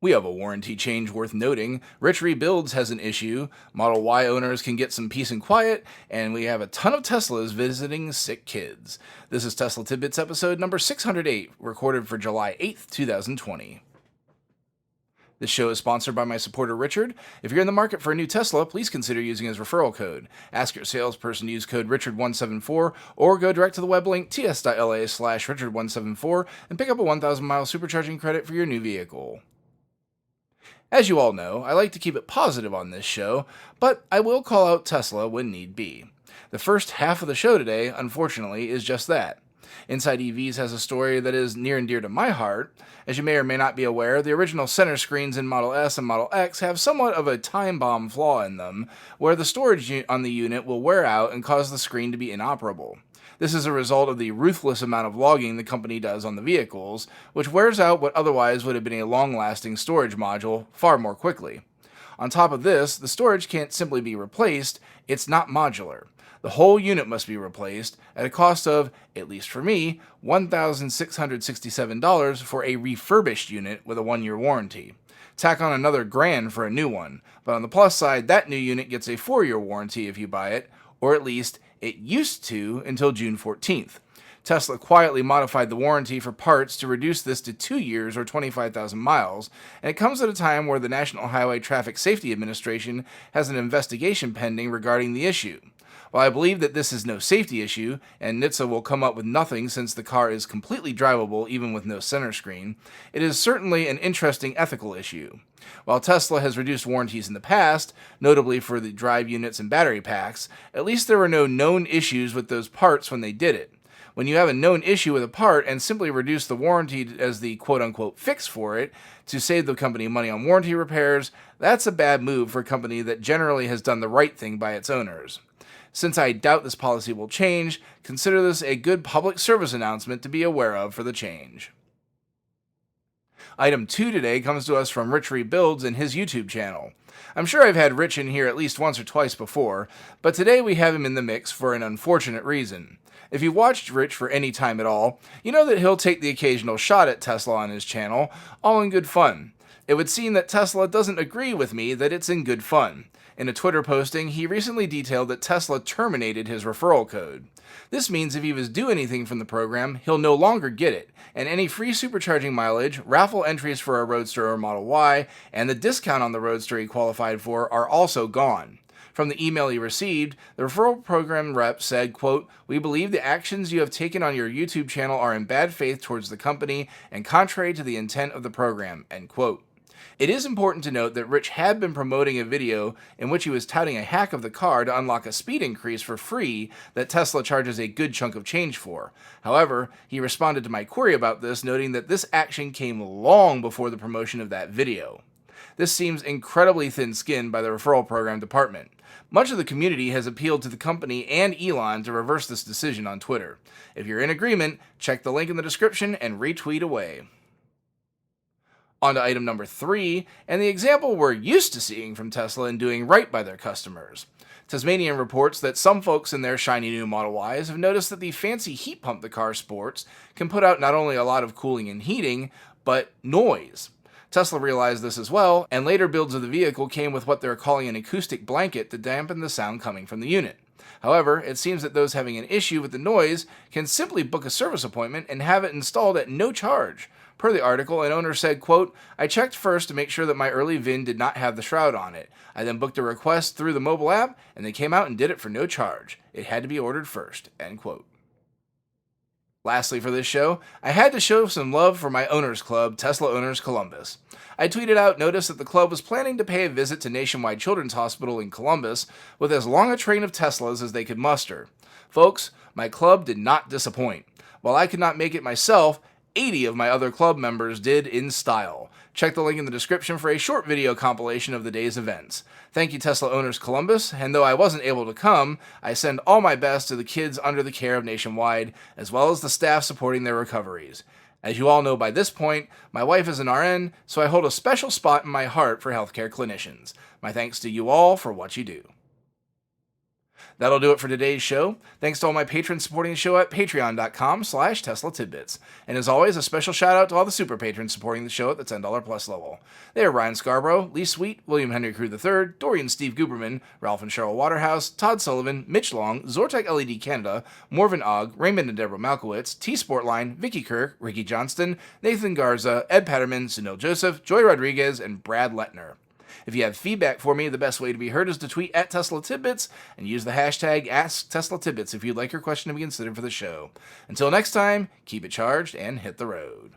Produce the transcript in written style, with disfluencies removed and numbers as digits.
We have a warranty change worth noting. Rich Rebuilds has an issue. Model Y owners can get some peace and quiet, and we have a ton of Teslas visiting sick kids. This is Tesla Tidbits episode number 608, recorded for July 8th, 2020. This show is sponsored by my supporter Richard. If you're in the market for a new Tesla, please consider using his referral code. Ask your salesperson to use code Richard174 or go direct to the web link ts.la/Richard174 and pick up a 1,000 mile supercharging credit for your new vehicle. As you all know, I like to keep it positive on this show, but I will call out Tesla when need be. The first half of the show today, unfortunately, is just that. Inside EVs has a story that is near and dear to my heart. As you may or may not be aware, the original center screens in Model S and Model X have somewhat of a time bomb flaw in them, where the storage on the unit will wear out and cause the screen to be inoperable. This is a result of the ruthless amount of logging the company does on the vehicles, which wears out what otherwise would have been a long-lasting storage module far more quickly. On top of this, the storage can't simply be replaced, it's not modular. The whole unit must be replaced at a cost of, at least for me, $1,667 for a refurbished unit with a 1-year warranty. Tack on another $1,000 for a new one, but on the plus side, that new unit gets a 4-year warranty if you buy it, or at least it used to until June 14th. Tesla quietly modified the warranty for parts to reduce this to 2 years or 25,000 miles, and it comes at a time where the National Highway Traffic Safety Administration has an investigation pending regarding the issue. While I believe that this is no safety issue, and NHTSA will come up with nothing since the car is completely drivable even with no center screen, it is certainly an interesting ethical issue. While Tesla has reduced warranties in the past, notably for the drive units and battery packs, at least there were no known issues with those parts when they did it. When you have a known issue with a part and simply reduce the warranty as the quote-unquote fix for it to save the company money on warranty repairs, that's a bad move for a company that generally has done the right thing by its owners. Since I doubt this policy will change, consider this a good public service announcement to be aware of for the change. Item 2 today comes to us from Rich Rebuilds and his YouTube channel. I'm sure I've had Rich in here at least once or twice before, but today we have him in the mix for an unfortunate reason. If you've watched Rich for any time at all, you know that he'll take the occasional shot at Tesla on his channel, all in good fun. It would seem that Tesla doesn't agree with me that it's in good fun. In a Twitter posting, he recently detailed that Tesla terminated his referral code. This means if he was due anything from the program, he'll no longer get it, and any free supercharging mileage, raffle entries for a Roadster or Model Y, and the discount on the Roadster he qualified for are also gone. From the email he received, the referral program rep said, quote, "We believe the actions you have taken on your YouTube channel are in bad faith towards the company and contrary to the intent of the program," end quote. It is important to note that Rich had been promoting a video in which he was touting a hack of the car to unlock a speed increase for free that Tesla charges a good chunk of change for. However, he responded to my query about this, noting that this action came long before the promotion of that video. This seems incredibly thin-skinned by the referral program department. Much of the community has appealed to the company and Elon to reverse this decision on Twitter. If you're in agreement, check the link in the description and retweet away. On to item number 3, and the example we're used to seeing from Tesla in doing right by their customers. Tasmanian reports that some folks in their shiny new Model Ys have noticed that the fancy heat pump the car sports can put out not only a lot of cooling and heating, but noise. Tesla realized this as well, and later builds of the vehicle came with what they're calling an acoustic blanket to dampen the sound coming from the unit. However, it seems that those having an issue with the noise can simply book a service appointment and have it installed at no charge. Per the article, an owner said, quote, "I checked first to make sure that my early VIN did not have the shroud on it. I then booked a request through the mobile app, and they came out and did it for no charge. It had to be ordered first," end quote. Lastly for this show, I had to show some love for my owners club, Tesla Owners Columbus. I tweeted out notice that the club was planning to pay a visit to Nationwide Children's Hospital in Columbus with as long a train of Teslas as they could muster. Folks, my club did not disappoint. While I could not make it myself, 80 of my other club members did in style. Check the link in the description for a short video compilation of the day's events. Thank you, Tesla Owners Columbus, and though I wasn't able to come, I send all my best to the kids under the care of Nationwide, as well as the staff supporting their recoveries. As you all know by this point, my wife is an RN, so I hold a special spot in my heart for healthcare clinicians. My thanks to you all for what you do. That'll do it for today's show. Thanks to all my patrons supporting the show at patreon.com/Tesla Tidbits. And as always, a special shout out to all the super patrons supporting the show at the $10 plus level. They are Ryan Scarborough, Lee Sweet, William Henry Crew III, Dorian Steve Guberman, Ralph and Cheryl Waterhouse, Todd Sullivan, Mitch Long, Zortec LED Canada, Morven Ogg, Raymond and Deborah Malkowitz, T Sportline, Vicky Kirk, Ricky Johnston, Nathan Garza, Ed Patterman, Sunil Joseph, Joy Rodriguez, and Brad Lettner. If you have feedback for me, the best way to be heard is to tweet at Tesla Tidbits and use the hashtag AskTeslaTidbits if you'd like your question to be considered for the show. Until next time, keep it charged and hit the road.